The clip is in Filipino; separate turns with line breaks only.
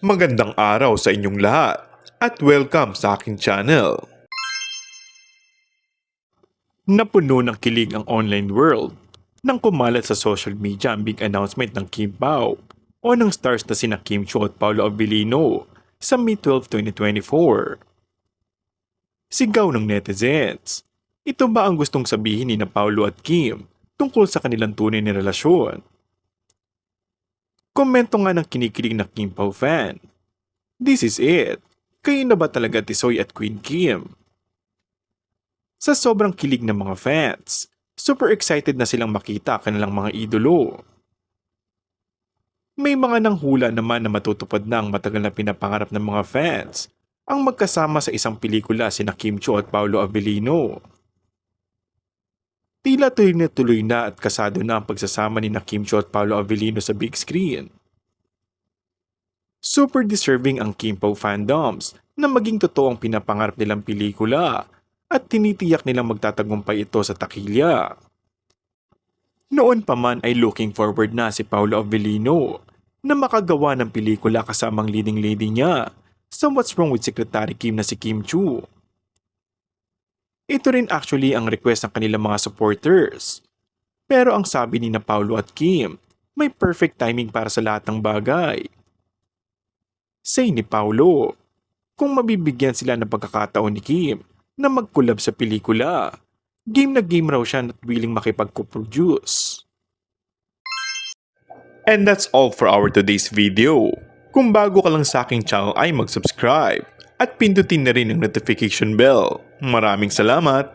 Magandang araw sa inyong lahat at welcome sa aking channel. Napuno ng kilig ang online world nang kumalat sa social media ang big announcement ng Kim Pao o ng stars na sina Kim Chiu at Paolo Abilino sa May 12, 2024. Sigaw ng netizens. Ito ba ang gustong sabihin ni na Paolo at Kim tungkol sa kanilang tunay na relasyon? Komento nga ng kinikilig na Kim Pao fan. This is it. Kayo na ba talaga Tisoy at Queen Kim? Sa sobrang kilig ng mga fans, super excited na silang makita kanilang mga idolo. May mga nanghula naman na matutupad na ang matagal na pinapangarap ng mga fans ang magkasama sa isang pelikula sina Kim Chiu at Paolo Abilino. Tila tuloy na at kasado na ang pagsasama ni Kim Chiu at Paolo Abilino sa big screen. Super deserving ang Kim Pao fandoms na maging totoo ang pinapangarap nilang pelikula at tinitiyak nilang magtatagumpay ito sa takilya. Noon pa man ay looking forward na si Paolo Abilino na makagawa ng pelikula kasamang leading lady niya sa What's Wrong with Secretary Kim na si Kim Chiu. Ito rin actually ang request ng kanilang mga supporters. Pero ang sabi ni na Paolo at Kim, may perfect timing para sa lahat ng bagay. Say ni Paolo, kung mabibigyan sila ng pagkakataon ni Kim na mag-collab sa pelikula, game na game raw siya at willing makipag-co-produce. And that's all for our today's video. Kung bago ka lang sa aking channel ay mag-subscribe at pindutin na rin ang notification bell. Maraming salamat!